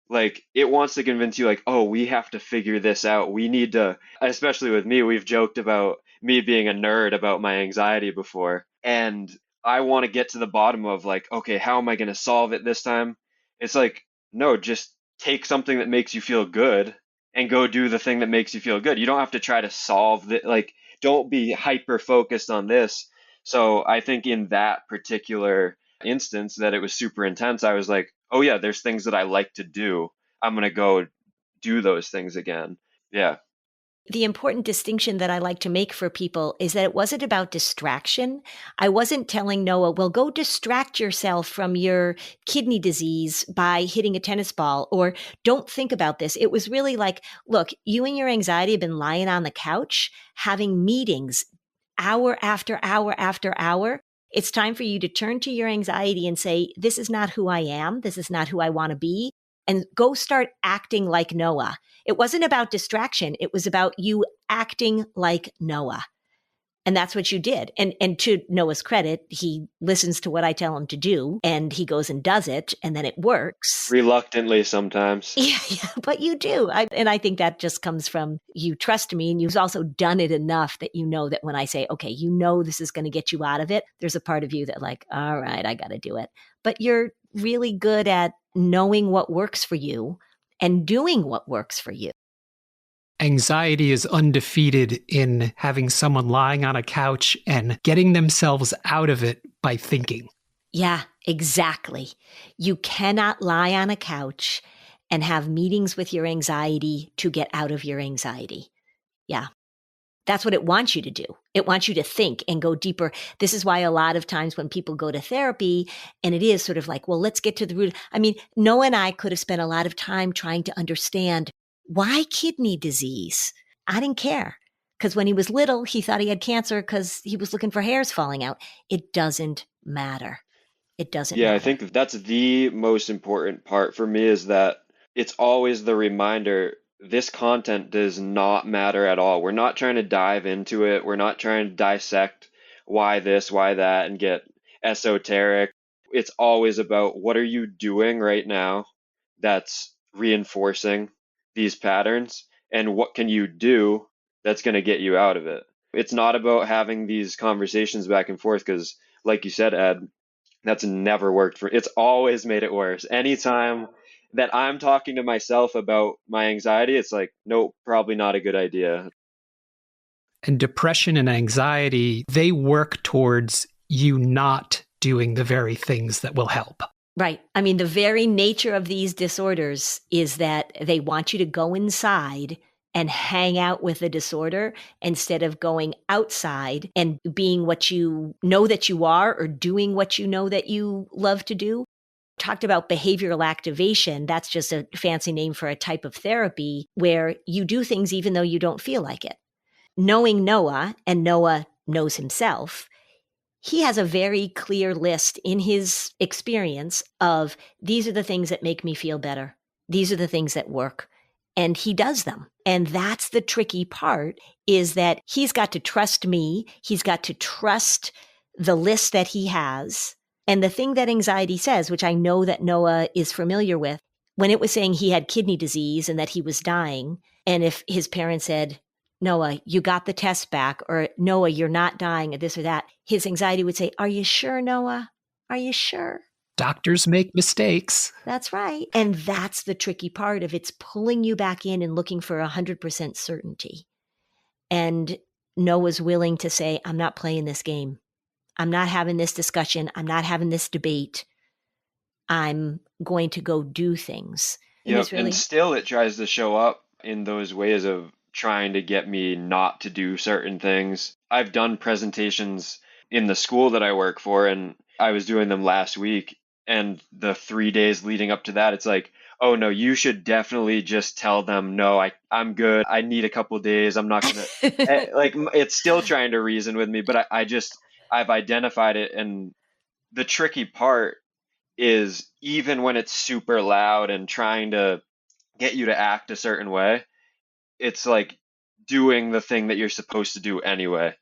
Like, it wants to convince you, like, oh, we have to figure this out. We need to, especially with me, we've joked about me being a nerd about my anxiety before. And I want to get to the bottom of, like, okay, how am I going to solve it this time? It's like, no, just take something that makes you feel good and go do the thing that makes you feel good. You don't have to try to solve it. Like, don't be hyper focused on this. So I think in that particular instance that it was super intense, I was like, oh yeah, there's things that I like to do. I'm going to go do those things again. Yeah. The important distinction that I like to make for people is that it wasn't about distraction. I wasn't telling Noah, well, go distract yourself from your kidney disease by hitting a tennis ball, or don't think about this. It was really like, look, you and your anxiety have been lying on the couch, having meetings hour after hour after hour. It's time for you to turn to your anxiety and say, this is not who I am. This is not who I want to be. And go start acting like Noah. It wasn't about distraction. It was about you acting like Noah. And that's what you did. And to Noah's credit, he listens to what I tell him to do and he goes and does it and then it works. Reluctantly sometimes. Yeah, but you do. And I think that just comes from you trust me, and you've also done it enough that you know that when I say, okay, you know this is going to get you out of it, there's a part of you that like, all right, I got to do it. But you're really good at knowing what works for you and doing what works for you. Anxiety is undefeated in having someone lying on a couch and getting themselves out of it by thinking. Yeah, exactly. You cannot lie on a couch and have meetings with your anxiety to get out of your anxiety. Yeah. That's what it wants you to do. It wants you to think and go deeper. This is why a lot of times when people go to therapy, and it is sort of like, well, let's get to the root. I mean, Noah and I could have spent a lot of time trying to understand Why kidney disease? I didn't care. Because when he was little, he thought he had cancer because he was looking for hairs falling out. It doesn't matter. It doesn't Yeah, I matter. think that's the most important part for me is that it's always the reminder this content does not matter at all. We're not trying to dive into it. We're not trying to dissect why this, why that, and get esoteric. It's always about what are you doing right now that's reinforcing these patterns, and what can you do that's going to get you out of it. It's not about having these conversations back and forth because, like you said, Ed, that's never worked for it's always made it worse. Anytime that I'm talking to myself about my anxiety, it's like, nope, probably not a good idea. And depression and anxiety, they work towards you not doing the very things that will help. Right. I mean, the very nature of these disorders is that they want you to go inside and hang out with the disorder instead of going outside and being what you know that you are or doing what you know that you love to do. Talked about behavioral activation. That's just a fancy name for a type of therapy where you do things even though you don't feel like it. Knowing Noah, and Noah knows himself, he has a very clear list in his experience of these are the things that make me feel better. These are the things that work. And he does them. And that's the tricky part, is that he's got to trust me. He's got to trust the list that he has. And the thing that anxiety says, which I know that Noah is familiar with, when it was saying he had kidney disease and that he was dying, and if his parents said, Noah, you got the test back, or Noah, you're not dying, or this or that, his anxiety would say, are you sure, Noah? Are you sure? Doctors make mistakes. That's right. And that's the tricky part of it's pulling you back in and looking for 100% certainty. And Noah's willing to say, I'm not playing this game. I'm not having this discussion. I'm not having this debate. I'm going to go do things. Yep. And still it tries to show up in those ways of trying to get me not to do certain things. I've done presentations in the school that I work for, and I was doing them last week. And the 3 days leading up to that, it's like, oh no, you should definitely just tell them, no, I'm good. I need a couple of days. I'm not going to, like, it's still trying to reason with me, but I've identified it. And the tricky part is even when it's super loud and trying to get you to act a certain way, it's like doing the thing that you're supposed to do anyway.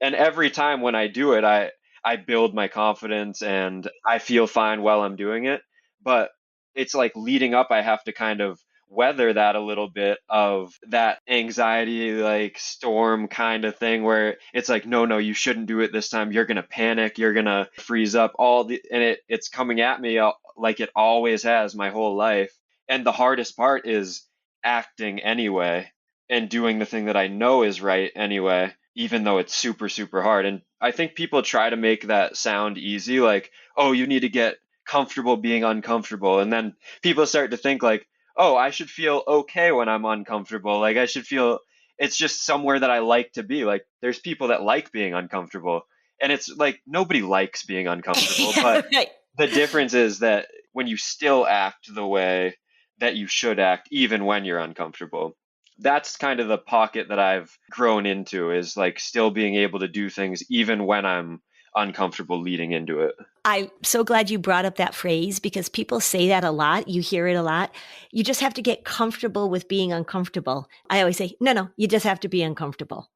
And every time when I do it, I build my confidence and I feel fine while I'm doing it. But it's like leading up, I have to kind of weather that a little bit of that anxiety, like storm kind of thing where it's like, no, you shouldn't do it this time. You're going to panic. You're going to freeze up and it's coming at me like it always has my whole life. And the hardest part is acting anyway and doing the thing that I know is right anyway, even though it's super, super hard. And I think people try to make that sound easy, like, oh, you need to get comfortable being uncomfortable. And then people start to think like, oh, I should feel okay when I'm uncomfortable. Like I should feel it's just somewhere that I like to be. Like there's people that like being uncomfortable. And it's like nobody likes being uncomfortable. But Right. the difference is that when you still act the way that you should act, even when you're uncomfortable, that's kind of the pocket that I've grown into, is like still being able to do things even when I'm uncomfortable leading into it. I'm so glad you brought up that phrase because people say that a lot. You hear it a lot. You just have to get comfortable with being uncomfortable. I always say, no, you just have to be uncomfortable.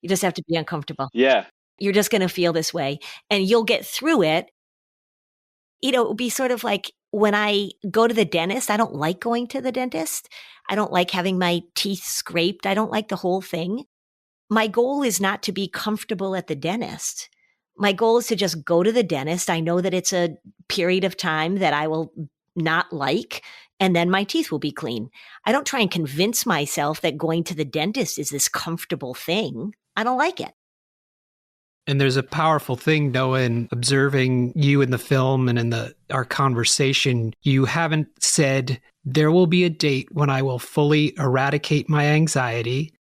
You just have to be uncomfortable. Yeah. You're just going to feel this way and you'll get through it. It would be sort of like when I go to the dentist, I don't like going to the dentist. I don't like having my teeth scraped. I don't like the whole thing. My goal is not to be comfortable at the dentist. My goal is to just go to the dentist. I know that it's a period of time that I will not like, and then my teeth will be clean. I don't try and convince myself that going to the dentist is this comfortable thing. I don't like it. And there's a powerful thing, Noah, in observing you in the film and in our conversation. You haven't said, there will be a date when I will fully eradicate my anxiety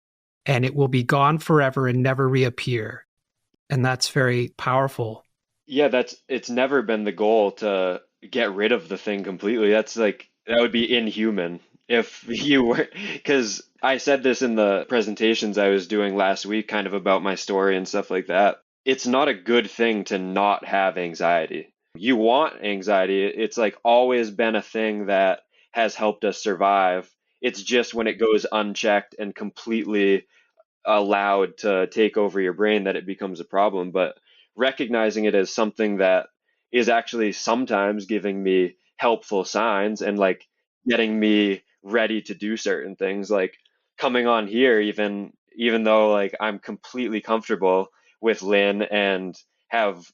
and it will be gone forever and never reappear. And that's very powerful. Yeah, it's never been the goal to get rid of the thing completely. That's like, that would be inhuman. if you were, because I said this in the presentations I was doing last week, kind of about my story and stuff like that. It's not a good thing to not have anxiety. You want anxiety. It's like always been a thing that has helped us survive. It's just when it goes unchecked and completely allowed to take over your brain that it becomes a problem. But recognizing it as something that is actually sometimes giving me helpful signs and like getting me ready to do certain things, like coming on here, even though like I'm completely comfortable with Lynn and have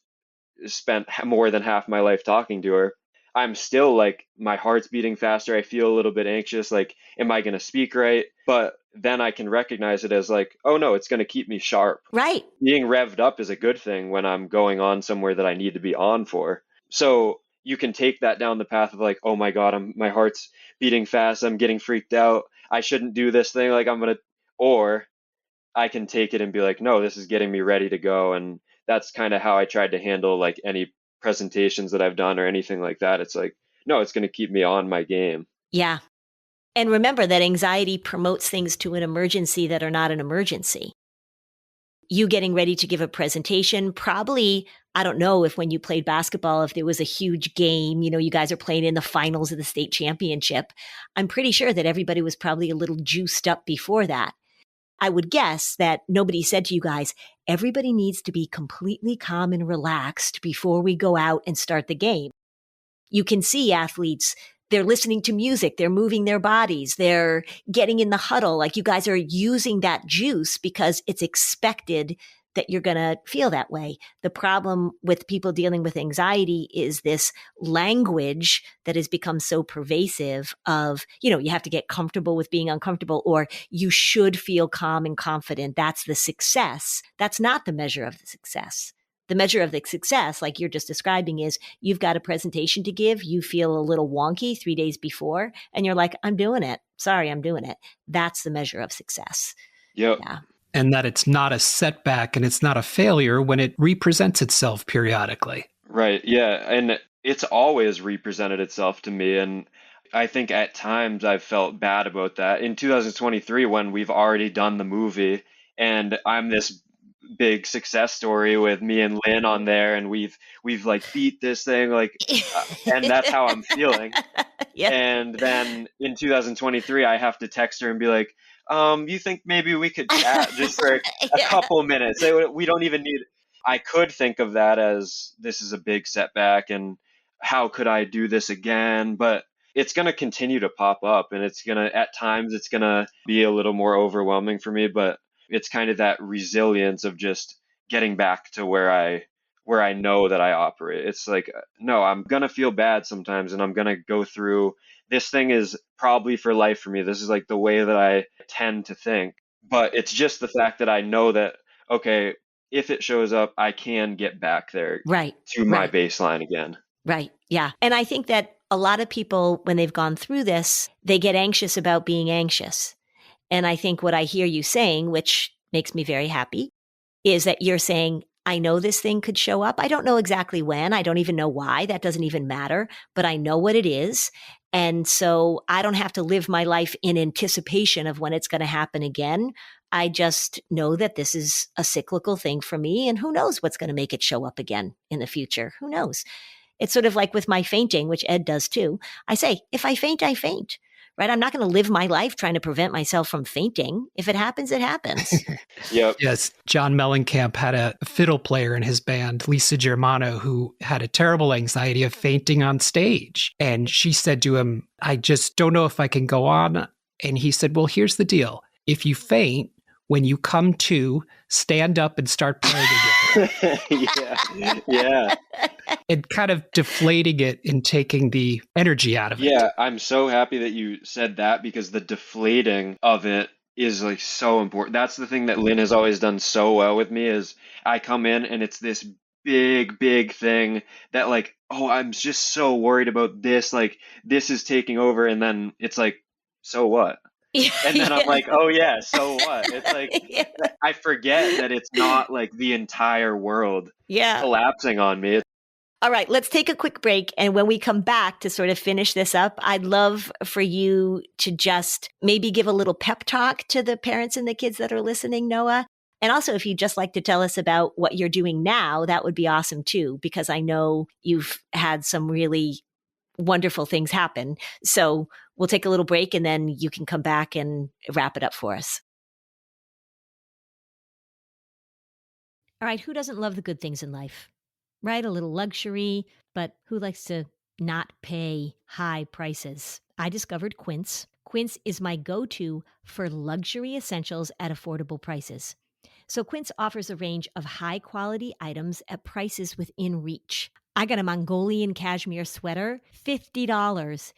spent more than half my life talking to her, I'm still like, my heart's beating faster. I feel a little bit anxious. Like, am I going to speak right? But then I can recognize it as like, oh no, it's going to keep me sharp. Right. Being revved up is a good thing when I'm going on somewhere that I need to be on for. So you can take that down the path of like, oh my God, my heart's beating fast. I'm getting freaked out. I shouldn't do this thing. Like or I can take it and be like, no, this is getting me ready to go. And that's kind of how I tried to handle like any presentations that I've done or anything like that. It's like, no, it's going to keep me on my game. Yeah. And remember that anxiety promotes things to an emergency that are not an emergency. You getting ready to give a presentation, probably, I don't know if when you played basketball, if there was a huge game, you guys are playing in the finals of the state championship. I'm pretty sure that everybody was probably a little juiced up before that. I would guess that nobody said to you guys, everybody needs to be completely calm and relaxed before we go out and start the game. You can see athletes, they're listening to music, they're moving their bodies, they're getting in the huddle. Like you guys are using that juice because it's expected that you're going to feel that way. The problem with people dealing with anxiety is this language that has become so pervasive of, you have to get comfortable with being uncomfortable, or you should feel calm and confident. That's the success. That's not the measure of the success. The measure of the success, like you're just describing, is you've got a presentation to give. You feel a little wonky 3 days before, and you're like, I'm doing it. Sorry, I'm doing it. That's the measure of success. Yep. Yeah. And that it's not a setback and it's not a failure when it represents itself periodically. Right. Yeah. And it's always represented itself to me. And I think at times I've felt bad about that. In 2023, when we've already done the movie and I'm this big success story with me and Lynn on there, and we've like beat this thing, like, and that's how I'm feeling. Yeah. And then in 2023, I have to text her and be like, you think maybe we could chat just for a couple minutes? We don't even need. I could think of that as this is a big setback and how could I do this again? But it's going to continue to pop up, and at times it's going to be a little more overwhelming for me, but it's kind of that resilience of just getting back to where I know that I operate. It's like, no, I'm going to feel bad sometimes, and I'm going to go through, this thing is probably for life for me. This is like the way that I tend to think. But it's just the fact that I know that, okay, if it shows up, I can get back there to my baseline again. Right. Yeah. And I think that a lot of people, when they've gone through this, they get anxious about being anxious. And I think what I hear you saying, which makes me very happy, is that you're saying, I know this thing could show up. I don't know exactly when. I don't even know why. That doesn't even matter. But I know what it is. And so I don't have to live my life in anticipation of when it's going to happen again. I just know that this is a cyclical thing for me. And who knows what's going to make it show up again in the future? Who knows? It's sort of like with my fainting, which Ed does too. I say, if I faint, I faint. Right? I'm not going to live my life trying to prevent myself from fainting. If it happens, it happens. Yep. Yes. John Mellencamp had a fiddle player in his band, Lisa Germano, who had a terrible anxiety of fainting on stage. And she said to him, I just don't know if I can go on. And he said, well, here's the deal. If you faint, when you come to, stand up and start playing again. Yeah. And kind of deflating it and taking the energy out of it. Yeah, I'm so happy that you said that, because the deflating of it is like so important. That's the thing that Lynn has always done so well with me, is I come in and it's this big thing that like, oh, I'm just so worried about this, like this is taking over, and then it's like, so what? And then I'm like, oh yeah, so what? It's like, I forget that it's not like the entire world collapsing on me. All right, let's take a quick break. And when we come back to sort of finish this up, I'd love for you to just maybe give a little pep talk to the parents and the kids that are listening, Noah. And also, if you'd just like to tell us about what you're doing now, that would be awesome too, because I know you've had some really wonderful things happen. So we'll take a little break and then you can come back and wrap it up for us. All right, who doesn't love the good things in life? Right? A little luxury, but who likes to not pay high prices? I discovered Quince. Quince is my go-to for luxury essentials at affordable prices. So Quince offers a range of high-quality items at prices within reach. I got a Mongolian cashmere sweater, $50.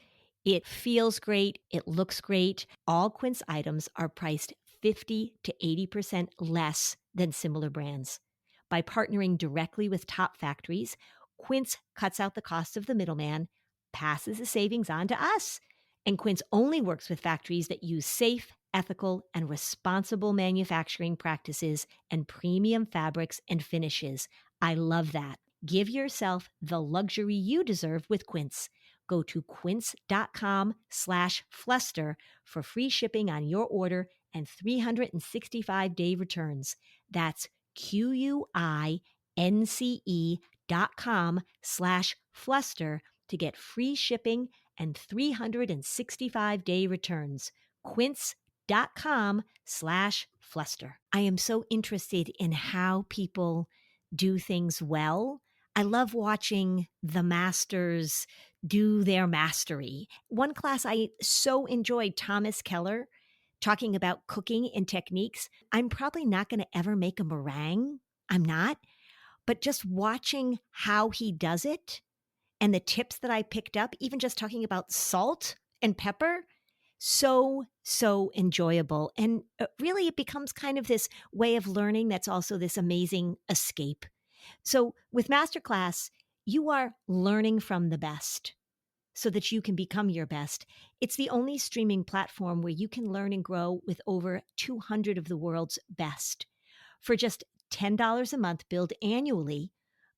It feels great. It looks great. All Quince items are priced 50 to 80% less than similar brands. By partnering directly with top factories, Quince cuts out the cost of the middleman, passes the savings on to us. And Quince only works with factories that use safe, ethical, and responsible manufacturing practices and premium fabrics and finishes. I love that. Give yourself the luxury you deserve with Quince. Go to quince.com/fluster for free shipping on your order and 365-day returns. That's QUINCE.com/fluster to get free shipping and 365-day returns. Quince.com/fluster. I am so interested in how people do things well. I love watching the masters do their mastery. One class I so enjoyed, Thomas Keller, talking about cooking and techniques. I'm probably not going to ever make a meringue. I'm not. But just watching how he does it and the tips that I picked up, even just talking about salt and pepper, so enjoyable. And really, it becomes kind of this way of learning that's also this amazing escape. So with Masterclass, you are learning from the best so that you can become your best. It's the only streaming platform where you can learn and grow with over 200 of the world's best. For just $10 a month billed annually,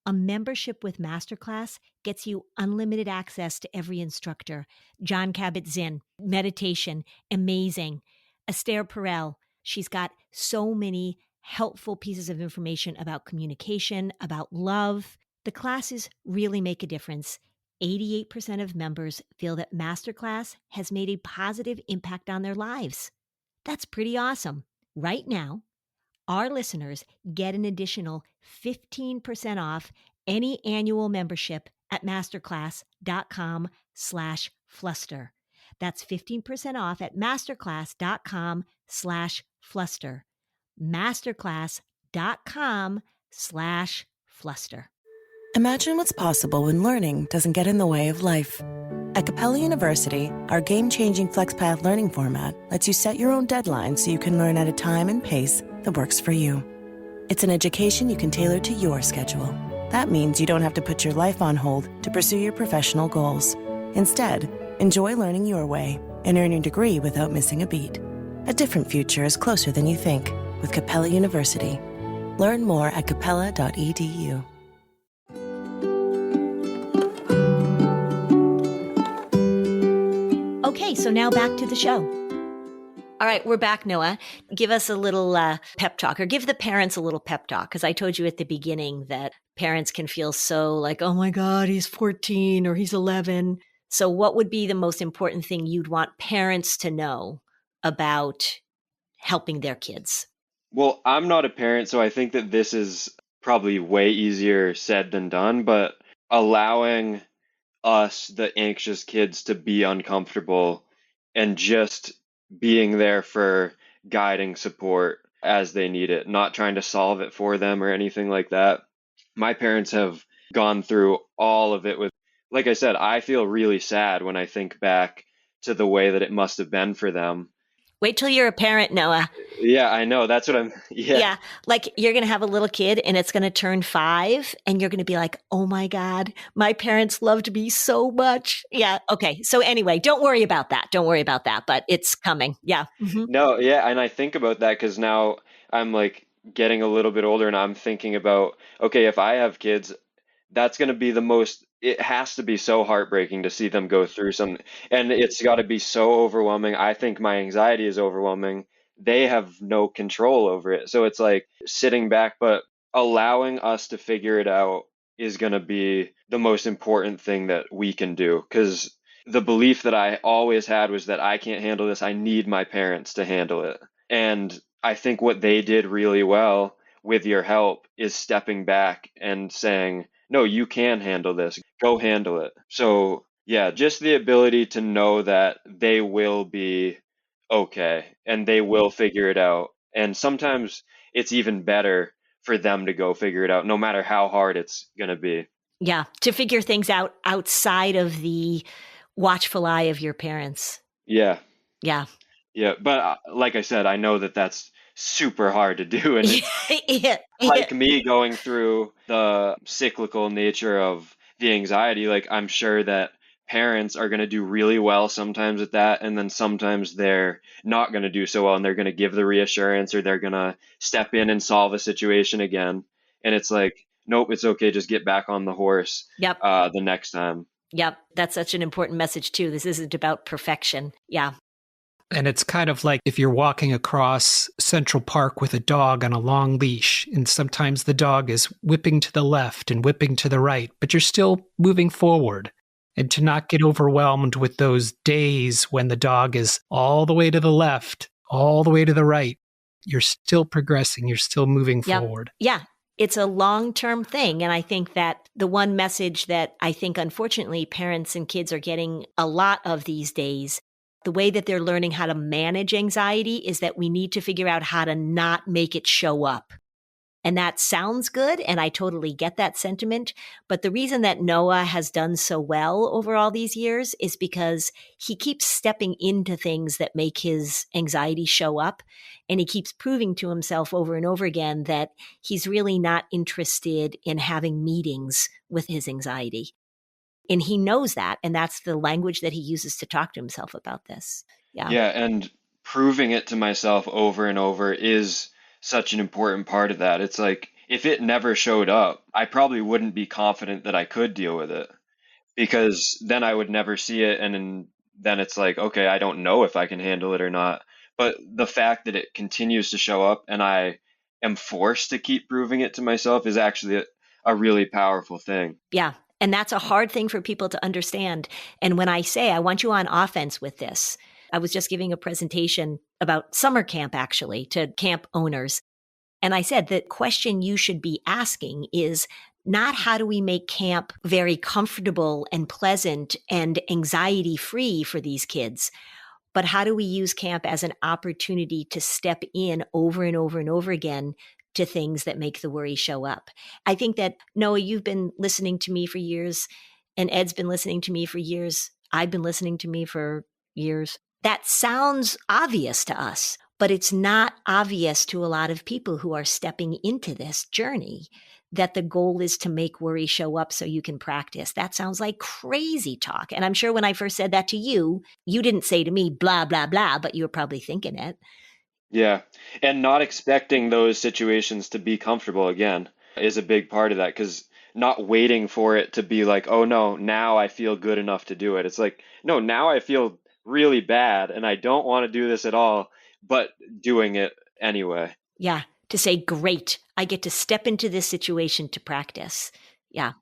a membership with Masterclass gets you unlimited access to every instructor. John Kabat-Zinn, meditation, amazing. Esther Perel, she's got so many helpful pieces of information about communication, about love. The classes really make a difference. 88% of members feel that Masterclass has made a positive impact on their lives. That's pretty awesome. Right now, our listeners get an additional 15% off any annual membership at masterclass.com/fluster. That's 15% off at masterclass.com/fluster. masterclass.com/fluster. Imagine what's possible when learning doesn't get in the way of life. At Capella University, our game-changing FlexPath learning format lets you set your own deadlines so you can learn at a time and pace that works for you. It's an education you can tailor to your schedule. That means you don't have to put your life on hold to pursue your professional goals. Instead, enjoy learning your way and earn your degree without missing a beat. A different future is closer than you think with Capella University. Learn more at capella.edu. Okay, so now back to the show. All right, we're back, Noah. Give us a little pep talk, or give the parents a little pep talk, because I told you at the beginning that parents can feel so like, oh my God, he's 14 or he's 11. So what would be the most important thing you'd want parents to know about helping their kids? Well, I'm not a parent, so I think that this is probably way easier said than done, but allowing us, the anxious kids, to be uncomfortable and just being there for guiding support as they need it, not trying to solve it for them or anything like that. My parents have gone through all of it with, like I said, I feel really sad when I think back to the way that it must have been for them. Wait till you're a parent, Noah. Yeah, I know. That's what Yeah. Like you're going to have a little kid and it's going to turn 5 and you're going to be like, oh my God, my parents loved me so much. Yeah. Okay. So anyway, don't worry about that. Don't worry about that, but it's coming. Yeah. Mm-hmm. No, yeah. And I think about that because now I'm like getting a little bit older and I'm thinking about, okay, if I have kids, that's going to be it has to be so heartbreaking to see them go through something. And it's got to be so overwhelming. I think my anxiety is overwhelming. They have no control over it. So it's like sitting back, but allowing us to figure it out is going to be the most important thing that we can do. Because the belief that I always had was that I can't handle this. I need my parents to handle it. And I think what they did really well with your help is stepping back and saying, no, you can handle this. Go handle it. So, yeah, just the ability to know that they will be okay and they will figure it out. And sometimes it's even better for them to go figure it out, no matter how hard it's going to be. Yeah, to figure things out outside of the watchful eye of your parents. Yeah. Yeah. Yeah. But like I said, I know that that's super hard to do. And Yeah. like me going through the cyclical nature of the anxiety, like I'm sure that parents are going to do really well sometimes at that, and then sometimes they're not going to do so well, and they're going to give the reassurance, or they're going to step in and solve a situation again. And it's like, nope, it's okay, just get back on the horse Yep. the next time. Yep. That's such an important message too. This isn't about perfection. Yeah. And it's kind of like if you're walking across Central Park with a dog on a long leash, and sometimes the dog is whipping to the left and whipping to the right, but you're still moving forward. And to not get overwhelmed with those days when the dog is all the way to the left, all the way to the right, you're still progressing, you're still moving forward. Yeah. It's a long-term thing. And I think that the one message that I think, unfortunately, parents and kids are getting a lot of these days, the way that they're learning how to manage anxiety is that we need to figure out how to not make it show up. And that sounds good. And I totally get that sentiment. But the reason that Noah has done so well over all these years is because he keeps stepping into things that make his anxiety show up. And he keeps proving to himself over and over again that he's really not interested in having meetings with his anxiety. And he knows that. And that's the language that he uses to talk to himself about this. Yeah. Yeah. And proving it to myself over and over is such an important part of that. It's like, if it never showed up, I probably wouldn't be confident that I could deal with it, because then I would never see it. And then it's like, okay, I don't know if I can handle it or not. But the fact that it continues to show up and I am forced to keep proving it to myself is actually a really powerful thing. Yeah. And that's a hard thing for people to understand. And when I say I want you on offense with this, I was just giving a presentation about summer camp, actually, to camp owners. And I said the question you should be asking is not how do we make camp very comfortable and pleasant and anxiety free for these kids, but how do we use camp as an opportunity to step in over and over and over again to things that make the worry show up. I think that, Noah, you've been listening to me for years, and Ed's been listening to me for years. I've been listening to me for years. That sounds obvious to us, but it's not obvious to a lot of people who are stepping into this journey, that the goal is to make worry show up so you can practice. That sounds like crazy talk. And I'm sure when I first said that to you, you didn't say to me, blah, blah, blah, but you were probably thinking it. Yeah. And not expecting those situations to be comfortable again is a big part of that, because not waiting for it to be like, oh no, now I feel good enough to do it. It's like, no, now I feel really bad and I don't want to do this at all, but doing it anyway. Yeah. To say, great, I get to step into this situation to practice. Yeah.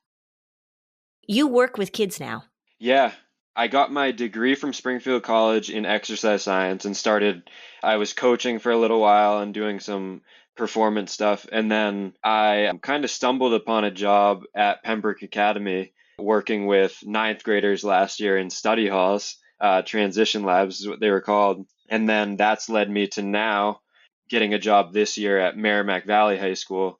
You work with kids now. Yeah. I got my degree from Springfield College in exercise science and I was coaching for a little while and doing some performance stuff. And then I kind of stumbled upon a job at Pembroke Academy working with ninth graders last year in study halls, transition labs is what they were called. And then that's led me to now getting a job this year at Merrimack Valley High School.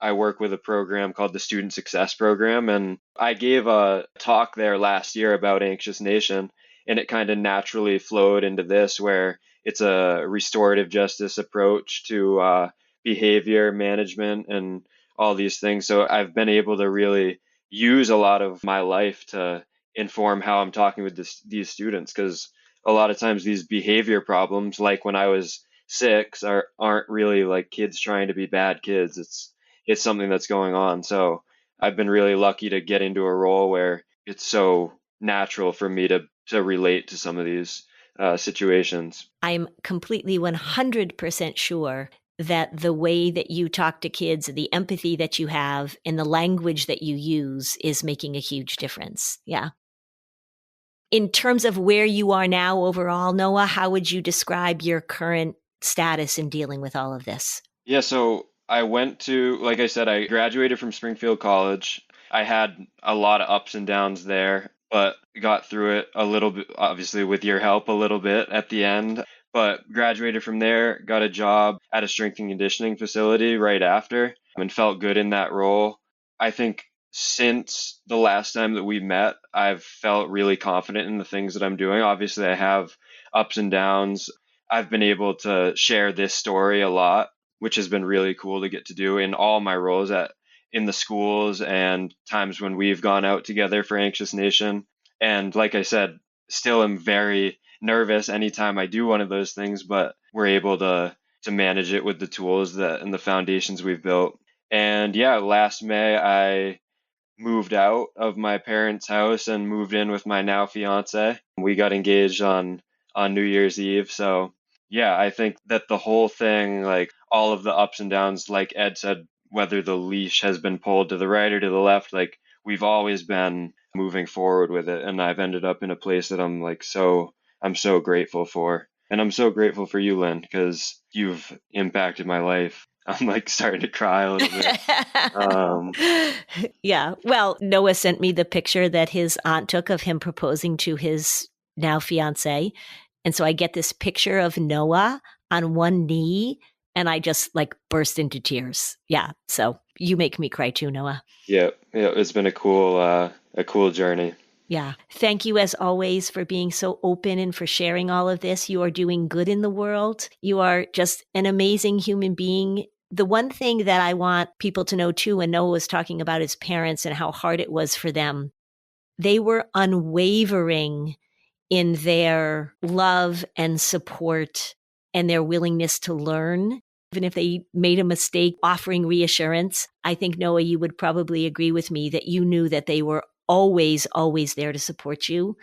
I work with a program called the Student Success Program, and I gave a talk there last year about Anxious Nation, and it kind of naturally flowed into this, where it's a restorative justice approach to behavior management and all these things. So I've been able to really use a lot of my life to inform how I'm talking with these students, because a lot of times these behavior problems, like when I was 6, aren't really like kids trying to be bad kids. It's something that's going on. So I've been really lucky to get into a role where it's so natural for me to relate to some of these situations. I'm completely 100% sure that the way that you talk to kids, the empathy that you have, and the language that you use is making a huge difference. Yeah. In terms of where you are now overall, Noah, how would you describe your current status in dealing with all of this? Yeah, so I went to, like I said, I graduated from Springfield College. I had a lot of ups and downs there, but got through it a little bit, obviously with your help a little bit at the end. But graduated from there, got a job at a strength and conditioning facility right after, and felt good in that role. I think since the last time that we met, I've felt really confident in the things that I'm doing. Obviously, I have ups and downs. I've been able to share this story a lot, which has been really cool to get to do in all my roles in the schools and times when we've gone out together for Anxious Nation. And like I said, still am very nervous anytime I do one of those things, but we're able to manage it with the tools and the foundations we've built. And yeah, last May I moved out of my parents' house and moved in with my now fiance. We got engaged on New Year's Eve. So yeah, I think that the whole thing, like all of the ups and downs, like Ed said, whether the leash has been pulled to the right or to the left, like we've always been moving forward with it. And I've ended up in a place that I'm so grateful for. And I'm so grateful for you, Lynn, because you've impacted my life. I'm like starting to cry a little bit. Yeah. Well, Noah sent me the picture that his aunt took of him proposing to his now fiance. And so I get this picture of Noah on one knee and I just like burst into tears. Yeah. So you make me cry too, Noah. Yeah. It's been a cool journey. Yeah. Thank you as always for being so open and for sharing all of this. You are doing good in the world. You are just an amazing human being. The one thing that I want people to know too, when Noah was talking about his parents and how hard it was for them, they were unwavering in their love and support and their willingness to learn. Even if they made a mistake, offering reassurance, I think, Noah, you would probably agree with me that you knew that they were always, always there to support you.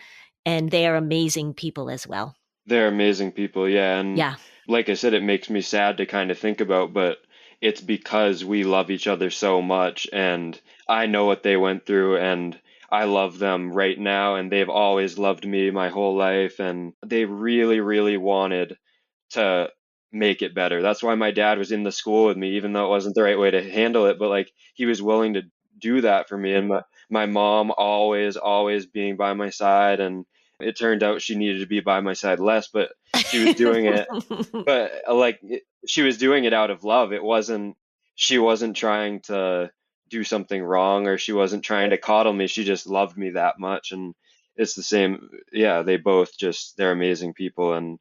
And they are amazing people as well. They're amazing people, yeah. And like I said, it makes me sad to kind of think about, but it's because we love each other so much. And I know what they went through, and I love them right now. And they've always loved me my whole life. And they really, really wanted to make it better. That's why my dad was in the school with me, even though it wasn't the right way to handle it. But like he was willing to do that for me. And my mom always being by my side. And it turned out she needed to be by my side less, but she was doing it. But she was doing it out of love. She wasn't trying to do something wrong, or she wasn't trying to coddle me. She just loved me that much. And it's the same. Yeah, they're amazing people, and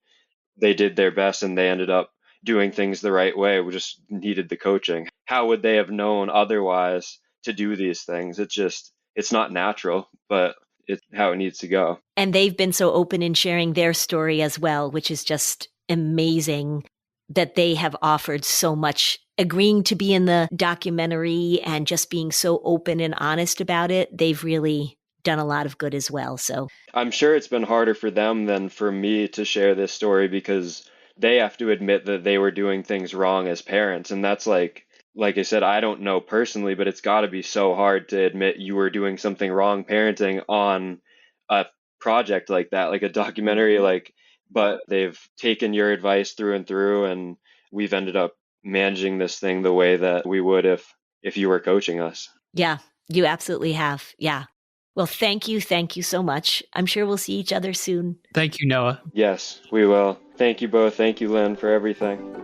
they did their best, and they ended up doing things the right way. We just needed the coaching. How would they have known otherwise to do these things? It's not natural, but it's how it needs to go. And they've been so open in sharing their story as well, which is just amazing that they have offered so much, agreeing to be in the documentary and just being so open and honest about it. They've really done a lot of good as well. So I'm sure it's been harder for them than for me to share this story, because they have to admit that they were doing things wrong as parents. And that's like I said, I don't know personally, but it's got to be so hard to admit you were doing something wrong parenting on a project like that, like a documentary, but they've taken your advice through and through, and we've ended up managing this thing the way that we would if you were coaching us. Yeah, you absolutely have. Yeah. Well, thank you so much. I'm sure we'll see each other soon. Thank you, Noah. Yes, we will. Thank you both. Thank you, Lynn, for everything.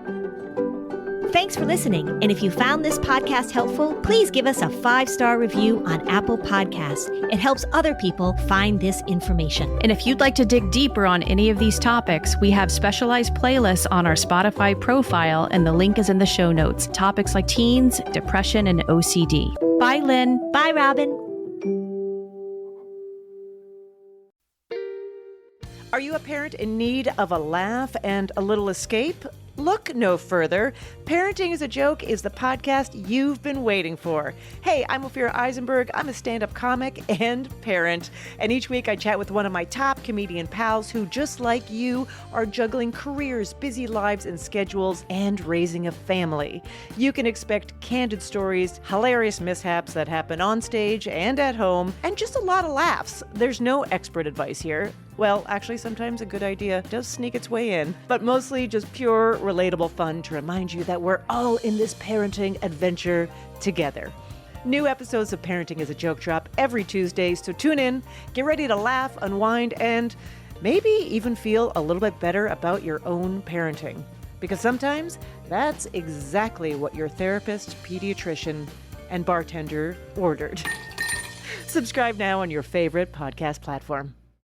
Thanks for listening. And if you found this podcast helpful, please give us a 5-star review on Apple Podcasts. It helps other people find this information. And if you'd like to dig deeper on any of these topics, we have specialized playlists on our Spotify profile, and the link is in the show notes. Topics like teens, depression, and OCD. Bye, Lynn. Bye, Robin. Are you a parent in need of a laugh and a little escape? Look no further. Parenting is a Joke is the podcast you've been waiting for. Hey, I'm Ophira Eisenberg. I'm a stand-up comic and parent. And each week I chat with one of my top comedian pals who, just like you, are juggling careers, busy lives and schedules, and raising a family. You can expect candid stories, hilarious mishaps that happen on stage and at home, and just a lot of laughs. There's no expert advice here. Well, actually, sometimes a good idea does sneak its way in, but mostly just pure, relatable fun to remind you that we're all in this parenting adventure together. New episodes of Parenting is a Joke drop every Tuesday, so tune in, get ready to laugh, unwind, and maybe even feel a little bit better about your own parenting. Because sometimes that's exactly what your therapist, pediatrician, and bartender ordered. Subscribe now on your favorite podcast platform.